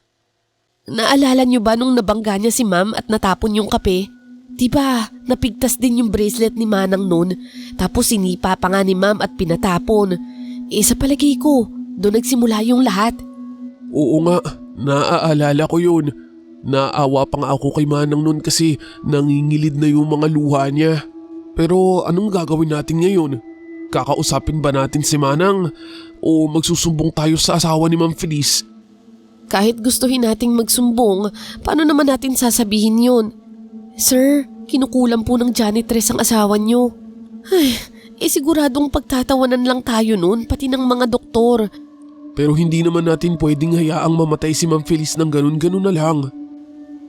Naalala niyo ba nung nabangga niya si Ma'am at natapon yung kape? Diba, napigtas din yung bracelet ni Manang noon. Tapos sinipa pa nga ni Ma'am at pinatapon. Sa palagay ko, doon nagsimula yung lahat. Oo nga, naaalala ko yun. Naawa pa nga ako kay Manang noon kasi nangingilid na yung mga luha niya. Pero anong gagawin natin ngayon? Kakausapin ba natin si Manang o magsusumbong tayo sa asawa ni Ma'am Feliz? Kahit gustuhin nating magsumbong, paano naman natin sasabihin yun? Sir, kinukulam po ng janitress ang asawa niyo. Siguradong pagtatawanan lang tayo nun, pati ng mga doktor. Pero hindi naman natin pwedeng hayaang mamatay si Ma'am Feliz ng ganun-ganun na lang.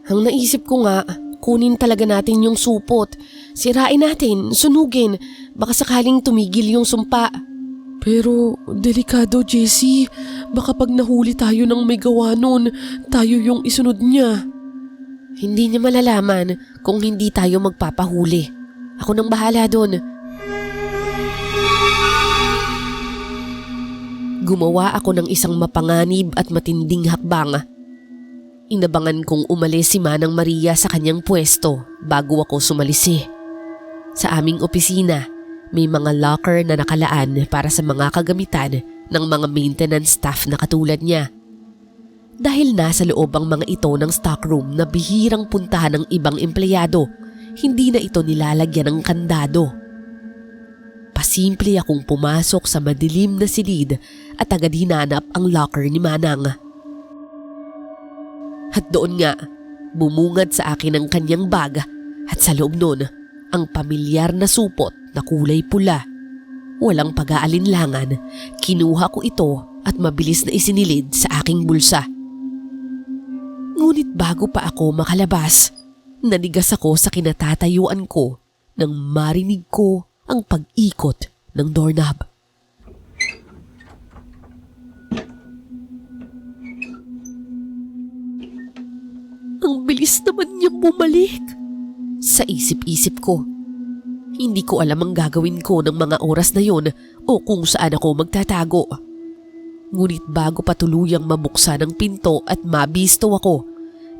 Ang naisip ko nga, kunin talaga natin yung supot. Sirain natin, sunugin, baka sakaling tumigil yung sumpa. Pero delikado, Jessie. Baka pag nahuli tayo ng may gawa nun, tayo yung isunod niya. Hindi niya malalaman kung hindi tayo magpapahuli. Ako nang bahala doon. Gumawa ako ng isang mapanganib at matinding hakbang. Inabangan kong umalis si Manang Maria sa kanyang pwesto bago ako sumalisi. Sa aming opisina, may mga locker na nakalaan para sa mga kagamitan ng mga maintenance staff na katulad niya. Dahil nasa loob ang mga ito ng stockroom na bihirang puntahan ng ibang empleyado, hindi na ito nilalagyan ng kandado. Pasimple akong pumasok sa madilim na silid at agad hinanap ang locker ni Manang. At doon nga, bumungad sa akin ang kanyang bag at sa loob nun, ang pamilyar na supot na kulay pula. Walang pag-aalinlangan, kinuha ko ito at mabilis na isinilid sa aking bulsa. Ngunit bago pa ako makalabas, nanigas ako sa kinatatayuan ko nang marinig ko ang pag-ikot ng doorknob. Ang bilis naman niyang bumalik. Sa isip-isip ko, hindi ko alam ang gagawin ko ng mga oras na yon o kung saan ako magtatago. Ngunit bago pa tuluyang mabuksan ang pinto at mabisto ako,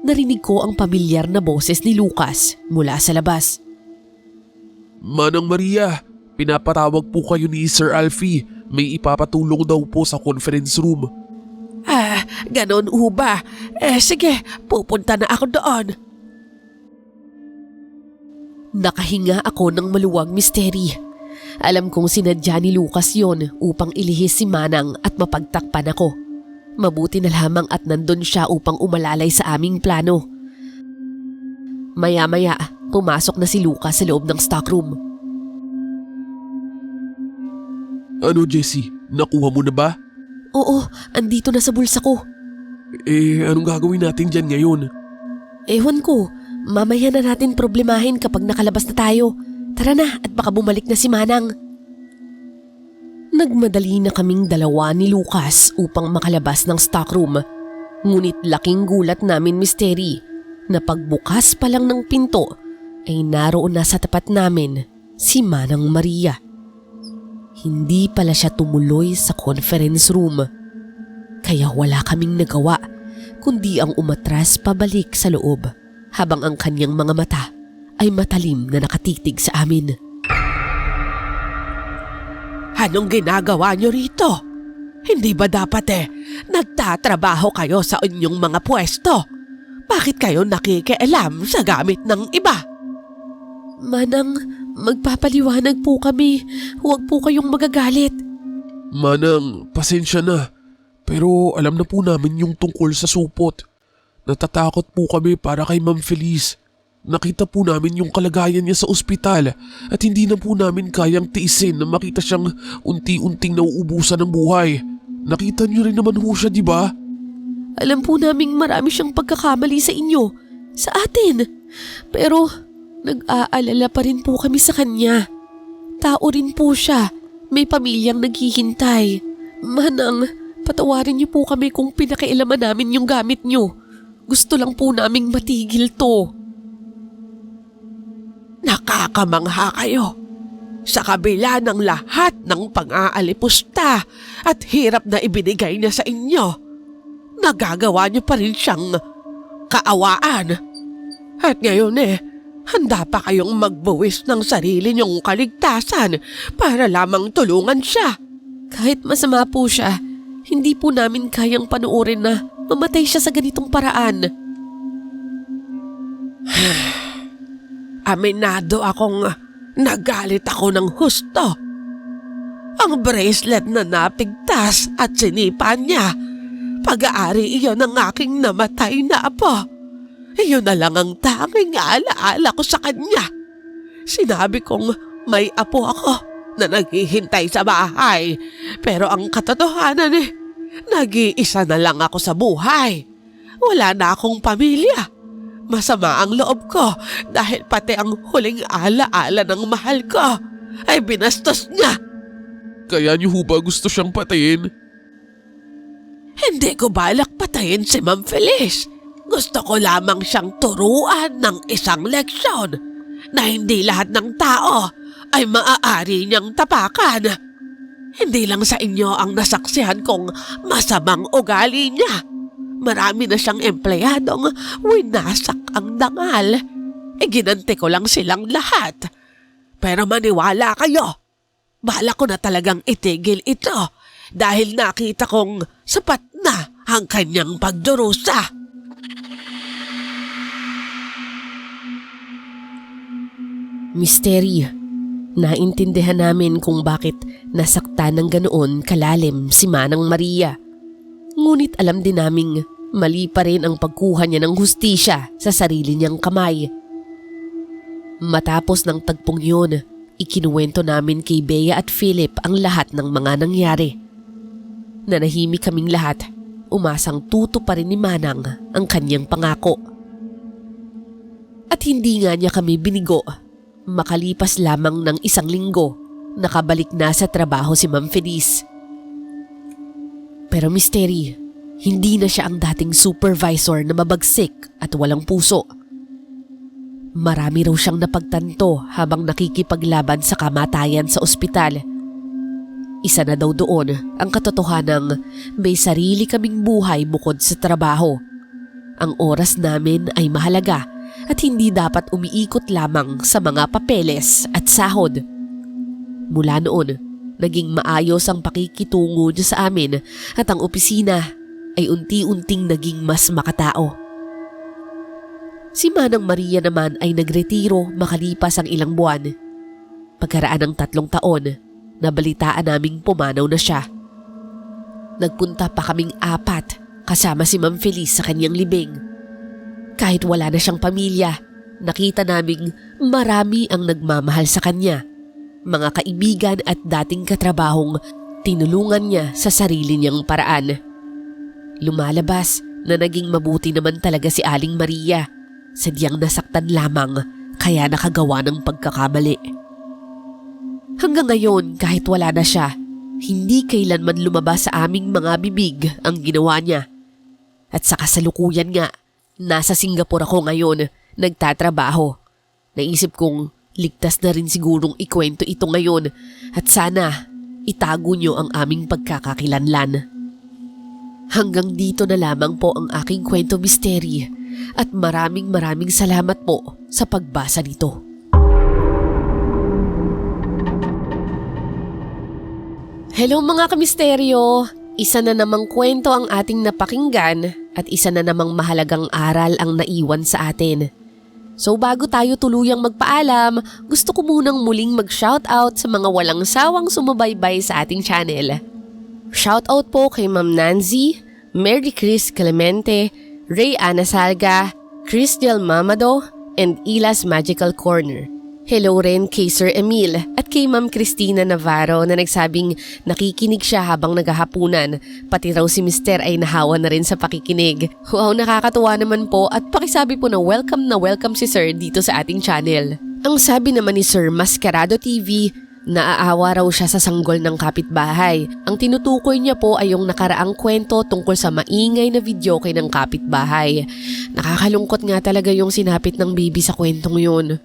narinig ko ang pamilyar na boses ni Lucas mula sa labas. Manang Maria, pinapatawag po kayo ni Sir Alfie. May ipapatulong daw po sa conference room. Ganon ba? Sige, pupunta na ako doon. Nakahinga ako ng maluwag, Misteri. Alam kong sinadya ni Lucas yon upang ilihis si Manang at mapagtakpan ako. Mabuti na lamang at nandun siya upang umalalay sa aming plano. Maya-maya, pumasok na si Lucas sa loob ng stockroom. Ano, Jessie? Nakuha mo na ba? Oo, andito na sa bulsa ko. Anong gagawin natin dyan ngayon? Ewan ko, mamaya na natin problemahin kapag nakalabas na tayo. Tara na at baka bumalik na si Manang. Nagmadali na kaming dalawa ni Lucas upang makalabas ng stockroom. Ngunit laking gulat namin, Misteri, na pagbukas pa lang ng pinto ay naroon na sa tapat namin si Manang Maria. Hindi pala siya tumuloy sa conference room. Kaya wala kaming nagawa kundi ang umatras pabalik sa loob habang ang kanyang mga mata ay matalim na nakatitig sa amin. Anong ginagawa niyo rito? Hindi ba dapat nagtatrabaho kayo sa inyong mga pwesto? Bakit kayo nakikialam sa gamit ng iba? Manang, magpapaliwanag po kami. Huwag po kayong magagalit. Manang, pasensya na. Pero alam na po namin yung tungkol sa supot. Natatakot po kami para kay Ma'am Feliz. Nakita po namin yung kalagayan niya sa ospital at hindi na po namin kayang tiisin na makita siyang unti-unting nauubusan ng buhay. Nakita niyo rin naman ho siya, di ba? Alam po naming marami siyang pagkakamali sa inyo, sa atin. Pero nag-aalala pa rin po kami sa kanya. Tao rin po siya. May pamilyang naghihintay. Manang, patawarin niyo po kami kung pinakialaman namin yung gamit niyo. Gusto lang po naming matigil to. Nakakamangha kayo. Sa kabila ng lahat ng pang-aalipusta at hirap na ibinigay niya sa inyo, nagagawa niyo pa rin siyang kaawaan. At ngayon handa pa kayong magbuwis ng sarili niyong kaligtasan para lamang tulungan siya. Kahit masama po siya, hindi po namin kayang panuorin na mamatay siya sa ganitong paraan. Aminado akong nagalit ako ng husto. Ang bracelet na napigtas at sinipan niya, pag-aari iyon ng aking namatay na apo. Iyon na lang ang tanging alaala ko sa kanya. Sinabi kong may apo ako na naghihintay sa bahay. Pero ang katotohanan nag-iisa na lang ako sa buhay. Wala na akong pamilya. Masama ang loob ko dahil pati ang huling alaala ng mahal ko ay binastos niya. Kaya niyo ho ba gusto siyang patayin? Hindi ko balak patayin si Ma'am Feliz. Gusto ko lamang siyang turuan ng isang leksyon na hindi lahat ng tao ay maaari niyang tapakan. Hindi lang sa inyo ang nasaksihan kong masamang ugali niya. Marami na siyang empleyadong winasak ang dangal. Ginanti ko lang silang lahat. Pero maniwala kayo, bala ko na talagang itigil ito dahil nakita kong sapat na ang kanyang pagdurusa. Misteri, naintindihan namin kung bakit nasaktan ng ganoon kalalim si Manang Maria. Ngunit alam din naming mali pa rin ang pagkuha niya ng hustisya sa sarili niyang kamay. Matapos ng tagpong yun, ikinuwento namin kay Bea at Philip ang lahat ng mga nangyari. Nanahimik kaming lahat, umasang tuto pa rin ni Manang ang kanyang pangako. At hindi nga niya kami binigo. Makalipas lamang ng 1 linggo, nakabalik na sa trabaho si Ma'am Feliz. Pero Misteri, hindi na siya ang dating supervisor na mabagsik at walang puso. Marami raw siyang napagtanto habang nakikipaglaban sa kamatayan sa ospital. Isa na daw doon ang katotohanang may sarili kaming buhay bukod sa trabaho. Ang oras namin ay mahalaga at hindi dapat umiikot lamang sa mga papeles at sahod. Mula noon, naging maayos ang pakikitungo niya sa amin at ang opisina ay unti-unting naging mas makatao. Si Manang Maria naman ay nagretiro makalipas ang ilang buwan. Pagkaraan ng 3 taon, nabalitaan naming pumanaw na siya. Nagpunta pa kaming 4 kasama si Ma'am Feliz sa kanyang libing. Kahit wala na siyang pamilya, nakita naming marami ang nagmamahal sa kanya. Mga kaibigan at dating katrabahong tinulungan niya sa sarili niyang paraan. Lumalabas na naging mabuti naman talaga si Aling Maria. Sadyang nasaktan lamang kaya nakagawa ng pagkakamali. Hanggang ngayon kahit wala na siya, hindi kailanman lumabas sa aming mga bibig ang ginawa niya. At sa kasalukuyan nga, nasa Singapore ako ngayon, nagtatrabaho. Naisip kong ligtas na rin sigurong ikwento ito ngayon at sana itago niyo ang aming pagkakakilanlan. Hanggang dito na lamang po ang aking kwento misteri at maraming salamat po sa pagbasa nito. Hello mga kamisteryo! Isa na namang kwento ang ating napakinggan at isa na namang mahalagang aral ang naiwan sa atin. So bago tayo tuluyang magpaalam, gusto ko munang muling mag-shoutout sa mga walang sawang sumubaybay sa ating channel. Shoutout po kay Ma'am Nancy, Mary Chris Clemente, Ray Ana Salga, Cristel Mamado, and Ila's Magical Corner. Hello rin kay Sir Emil at kay Ma'am Cristina Navarro na nagsabing nakikinig siya habang naghahapunan. Pati raw si Mister ay nahawa na rin sa pakikinig. Wow, nakakatuwa naman po at pakisabi po na welcome si Sir dito sa ating channel. Ang sabi naman ni Sir Mascarado TV, naaawa raw siya sa sanggol ng kapitbahay. Ang tinutukoy niya po ay yung nakaraang kwento tungkol sa maingay na videoke ng kapitbahay. Nakakalungkot nga talaga yung sinapit ng baby sa kwentong yun.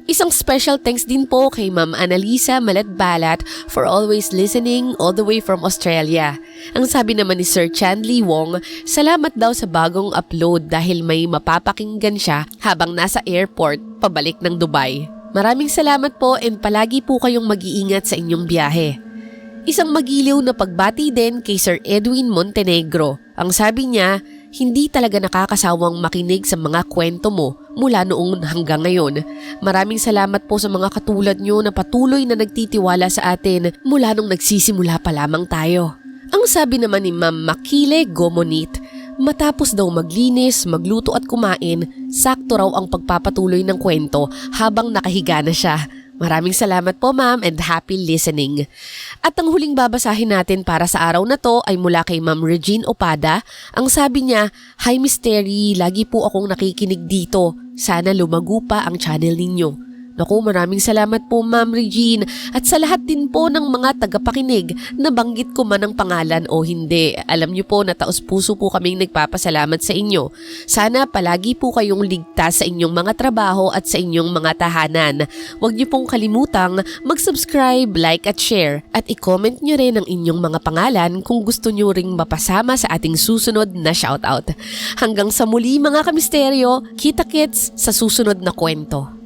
Isang special thanks din po kay Ma'am Annalisa Malatbalat for always listening all the way from Australia. Ang sabi naman ni Sir Chanley Wong, salamat daw sa bagong upload dahil may mapapakinggan siya habang nasa airport pabalik ng Dubai. Maraming salamat po and palagi po kayong mag-iingat sa inyong biyahe. Isang magiliw na pagbati din kay Sir Edwin Montenegro. Ang sabi niya, hindi talaga nakakasawang makinig sa mga kwento mo mula noong hanggang ngayon. Maraming salamat po sa mga katulad nyo na patuloy na nagtitiwala sa atin mula nung nagsisimula pa lamang tayo. Ang sabi naman ni Ma'am Makile Gomonit, matapos daw maglinis, magluto at kumain, sakto raw ang pagpapatuloy ng kwento habang nakahiga na siya. Maraming salamat po ma'am and happy listening. At ang huling babasahin natin para sa araw na to ay mula kay Ma'am Regine Opada. Ang sabi niya, Hi Mystery, lagi po akong nakikinig dito. Sana lumago pa ang channel ninyo. Naku, maraming salamat po Ma'am Regine at sa lahat din po ng mga tagapakinig na banggit ko man ang pangalan o hindi. Alam niyo po na taos puso po kaming nagpapasalamat sa inyo. Sana palagi po kayong ligtas sa inyong mga trabaho at sa inyong mga tahanan. Huwag niyo pong kalimutang mag-subscribe, like at share at i-comment niyo rin ang inyong mga pangalan kung gusto niyo ring mapasama sa ating susunod na shoutout. Hanggang sa muli mga kamisteryo, kita-kits sa susunod na kwento.